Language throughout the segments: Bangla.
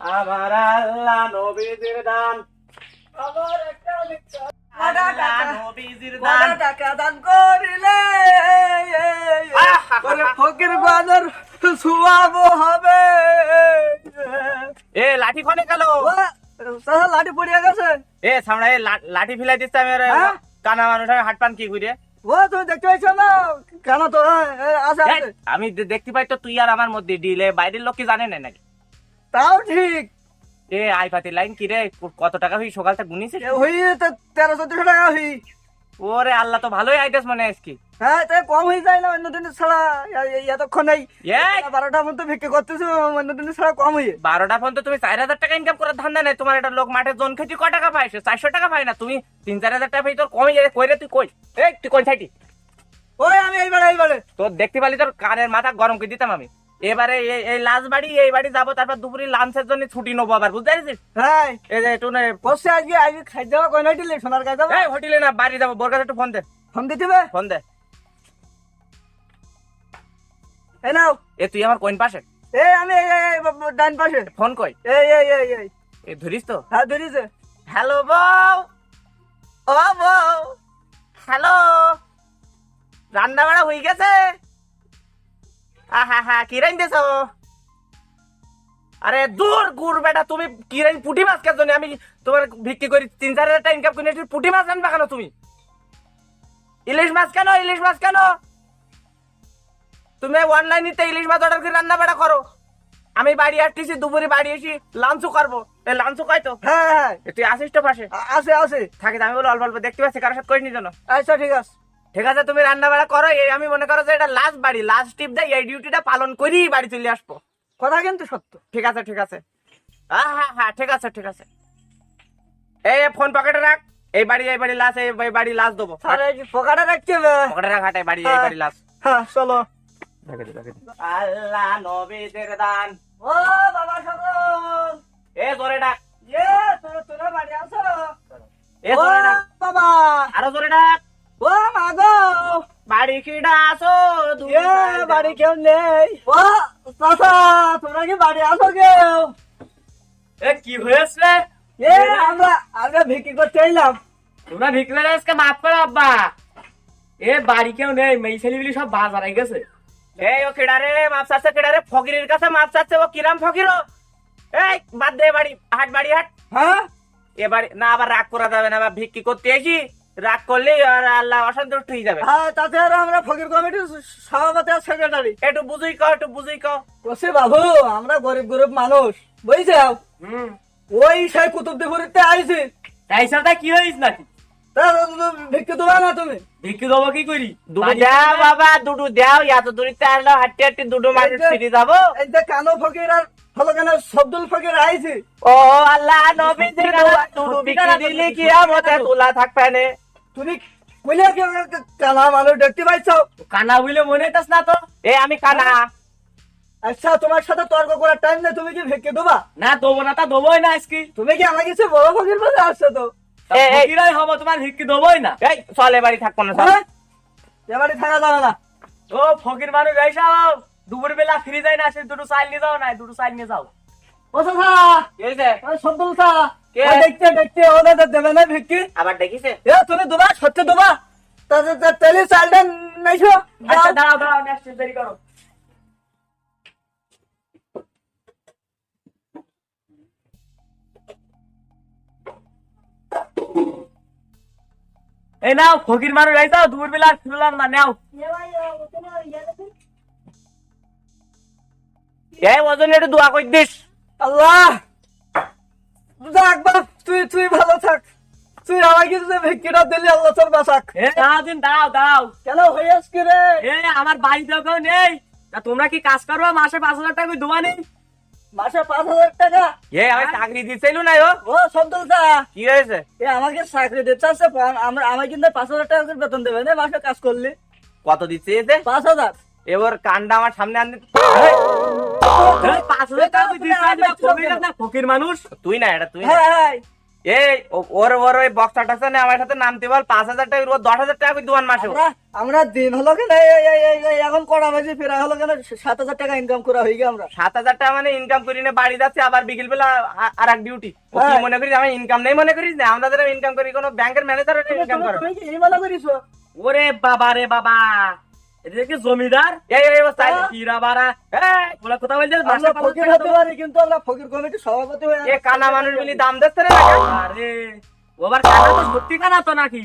আমার আল্লাহ নবীজির দান, আমার একটা আল্লাহ নবীজির দান, টাকা দান করিলে ফকির বাজার সুয়াব হবে। এ লাঠি খনে গেল, লাঠি পড়িয়া গেছে। এ সামনে লাঠি ফেলাই দিচ্ছে। আমি কানা মানুষ, আমি হাট পান কি করে? ও তুমি দেখতে পাইছো না কেন? তো আছে আছে। আমি দেখতে পাই তো তুই আর আমার মধ্যে ডিলে, বাইরের লোক কি জানে না নাকি? তাও ঠিক। এ আই পাতি লাইন কি রে, কত টাকা হই সকালটা গুনিছিস? হই 1300-1400 টাকা হই। ওরে আল্লাহ, তো ভালোই আইতেছ মনে আজকে। হ্যাঁ তাই কম হয়ে যায় না অন্য দিনের ছাড়া। এতক্ষণ এই এই 12টা মতো বিক্রি করতেছো, অন্য দিনের ছাড়া কম হয়ে। 12টা ফোন তো তুমি 4000 টাকা ইনকাম করার ধান্দা নাই তোমার। একটা লোক মাঠে জন খেতে ক টাকা পায়? 400 টাকা পায় না, তুমি 3-4 হাজার টাকা পাই। তোর কমই যায় কই রে? তুই কই? এই তুই কোন সাইডি? ওই আমি এইবারে তোর দেখতে পালি তোর কানের মাথা গরম করে দিতাম আমি। এবারে এই লাস্ট বাড়ি, এই বাড়ি যাবো, তারপর দুপুরে লাঞ্চের জন্য ছুটি নেবো আবার, বুঝতে পারছিস? হ্যাঁ এই যে একটু বসে আজকে খাই যাওয়া কই নাইটিলে সোনার কাছে যাবো। এই হোটেলে না, বাড়ি যাবো। বোর কাছে একটু ফোন দে, ফোন দিতে হবে। ফোন দে। এই নাও। এ তুই আমার কোন পাশে? এই আমি ডান পাশে। ফোন কই? এই এ ধরিস তো? হ্যাঁ ধরিছে। হ্যালো বউ, ও বউ, হ্যালো, রান্না বাড়া হয়ে গেছে? হ্যাঁ কি রাইন দেছো? আরে দূর গুড় বেটা, তুমি কি রাইন পুঁটি মাছ কেন? আমি তোমার বিক্রি করি 3-4 হাজার টাকা ইনকাম করি, পুঁটি মাছ আনবা কেন তুমি? ইলিশ মাছ কেন? ইলিশ মাছ কেন? তুমি অনলাইনে ইলিশ মাছ অর্ডার করে রান্না বাড়া করো। আমি বাড়ি আসতেছি, দুপুরে বাড়ি এসে লাঞ্চও করবো। লাঞ্চও খাই তো? হ্যাঁ তুই আসিস তো পাশে? আছে থাকে, আমি বলো অল্প অল্প দেখতে পাচ্ছি, কারোর সাথে করিনি জানো। আচ্ছা ঠিক আছে। ঠিক আছে, তুমি রান্না বাড়া করো। এই আমি মনে করো যে এটা লাস্ট বাড়ি, লাস্ট টিপ দেয়, এই ডিউটিটা পালন করেই বাড়ি চলে আসবো। কথা কিন্তু সত্য। ঠিক আছে হ্যাঁ ঠিক আছে। এই ফোন পকেটে রাখ। এই বাড়ি লাস্ট, এই বাড়ি লাস্ট দেবো। আরে পকেটে রাখতে হবে। পকেটে রাখ, হাটে বাড়ি, এই বাড়ি লাস্ট। হ্যাঁ চলো। আল্লাহ নবীদের দান। ও বাবা সকল, এ জোরে ডাক, তোরা বাড়ি আসো। এ জোরে ডাক, বাবা আরো জোরে ডাক। ও মা গো, বাড়ি কিডা আসো? বাড়ি কেউ নেই। ও চাচা, তোরা কি বাড়ি আসো কেউ? এ কি হয়েছে? আমরা বিক্রি করতে এলাম। তোমরা ভিক্রে আজকে মাফ করো আব্বা। এ বাড়ি কেউ নেই, মেয়ে ছেলেগুলি সব বাজার হয়ে গেছে। এই ও কেডারে মাপ চাচ্ছে? কেডারে? ফকিরের কাছে মাপ চাচ্ছে। ও কিরাম ফকির? এই বাদ দে বাড়ি, হাট বাড়ি হাট। হ্যাঁ এবারে না, আবার রাগ করা যাবে না। আবার ভিক্ষি করতে এসি রাগ করলে আর আল্লাহ অসন্তুষ্ট হয়ে যাবে। হ্যাঁ তাছাড়া আমরা ফকির কমিটির সভাপতি আর সেক্রেটারি। একটু বুঝুই কও, একটু বুঝুই কও। বসে বাবু, আমরা গরিব মানুষ বুঝছাও। ওই সেই কুতুবদিপুরিতে আইছি। তাই সাথে কি হইস নাকি? ভিক্ষি দেবা না তুমি? ভিক্ষি দেবো কি করি? দুটো দাও বাবা, দুটো দাও। এত দূরিতে আসলো, হাঁটতে হাঁটতে দুটো মানুষ ফিরে যাবো। এই যে কানো ফকির আর হলো কেন সবদুল ফকির আইছি। ও আল্লাহ নবীজির দুটো বিক্রি দিলে কিয়ামতে তোলা থাকবে না। তুমি কইলে কি কানা মানুষ দেখতে পাইছো? কানা বলে মনে হইতাস না তো? এ আমি কানা। আচ্ছা তোমার সাথে তর্ক করার টাইম নেই। তুমি কি ভিক্ষি দেবা? না দেবো না, তা দেবোই না আজকে। তুমি কি আমার কাছে বড় ফকির বলে আসছো? তো ফকিরাই হবো, তোমার ভিক্ষি দেবোই না। এই চল, এ বাড়ি থাকবো না। এবারে থাকা যাবে না। ও ফকির মানুষ এইসব দুপুর বেলা ফিরে যায় না, সে দুটো চাল নিয়ে যাও না, দুটো চাল নিয়ে যাও। ও চাচা, কি হয়েছে? সবদুল চা কে? দেখতে ওদের দেবে না ভিক্ষি। আবার দেখিছে? এ তুমি দেবা, সত্যি দেবা? তেলে চালটা নাইছো। আচ্ছা দাঁড়াও, নেক্সট দেরি করো। এই নাও, ফকির মানুষ এই যাও, দুপুর বেলা ফিরলাম না, নাও। এই ওজন একটু দোয়া কই দিস। আল্লাহ যাক বাপ, তুই ভালো থাক। তুই আমাকে যদি ভিক্ষিটা দিলি আল্লাহ তোর বাঁচাক। দাঁড়াও। কেন হইয়াস কি রে? আমার বাড়িতেও কেউ নেই, তা তোমরা কি কাজ করবো? মাসে 5,000 টাকা দেওয়া নেই? মাসে 5,000 টাকা? আমি চাকরি দিচ্ছিল না। ও সবদুল চা, কি হয়েছে? আমাকে চাকরি দিতে আসছে। আমার কিন্তু 5,000 টাকা করে বেতন দেবে না মাসে কাজ করলে। কত দিচ্ছে? 5,000। এবার কান্ডা আমার সামনে আনতে। 5,000 টাকা তুই দিচ্ছিস? ফকির মানুষ তুই না, এটা তুই না। হ্যাঁ এই ওর ওর ওই বক্সা টাক্সা নিয়ে আমার সাথে নামতে বল, 5,000 টাকা ও 10,000 টাকা করে দেওয়ান মাসে। আমরা দিন হলো কেন এখন কড়া বাজে ফেরা হলো কেন 7,000 টাকা ইনকাম করা হয়ে গিয়ে আমরা 7,000 টাকা মানে ইনকাম করি না, বাড়ি যাচ্ছে আবার বিকেল বেলা আর এক ডিউটি। ও কি হ্যাঁ। মনে করিস আমি ইনকাম নেই মনে করিস না? আমরা যারা ইনকাম করি কোনো ব্যাংকের ম্যানেজার ইনকাম করে। তুমি কি এই মালা করিছো? ওরে বাবা রে বাবা, এটা কি জমিদার? এই ও সাইড কিরা বাড়া, এই বলা কথা বলছিস? আমরা ফকির হতে পারি কিন্তু আমরা ফকির কমিটির সভাপতি হয়ে এ কানা মানুষ বলি দাম দিচ্ছে রে নাকি? আরে ওবার কানা তো সত্যি কানা তো নাকি?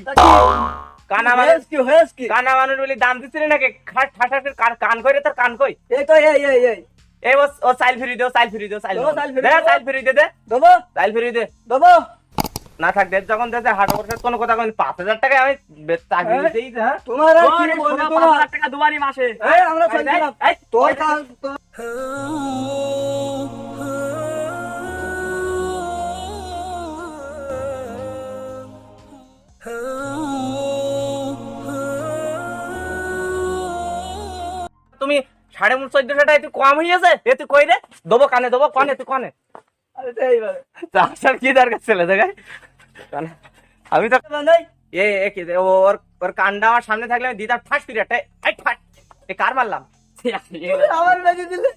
কানা মানুষ কি হয়েছ কি? কানা মানুষ বলি দাম দিচ্ছে রে নাকি? খাট ঠাট কান কই রে, তোর কান কই? এই তো এই এই ও সাইল ফ্রি দে, সাইল ফ্রি দে, সাইল দেবো, সাইল ফ্রি দে, দেবো। সাইল ফ্রি দে দে, দেবো সাইল ফ্রি দে। দেবো না থাক দে, যখন দে হাট করতে কোনো কথা কই 5,000 টাকা আমি চাকরি হ্যাঁ? দিতেই হ্যাঁ। তোমার আর কি ওরে বলবো সোনা, তোমার? 5,000 টাকা দুবারই মাসে। এই আমরা এই, চলছিলাম এই, তোর এই, কাজ তুমি 1450 টাকা একটু কম হয়েছে, এ তুই কই রে? দেবো কানে, দেবো কানে, তুই কানে। আরে তো এইভাবে আসার কি দরকার ছেলে দেখায় কানে? আমি তো নাই এ কি ওর ওর কানটা আমার সামনে থাকলে আমি দিতাম ঠাস পিরিয়ড, এই ঠাট, এ কার মারলাম? আমার বেজে দিলে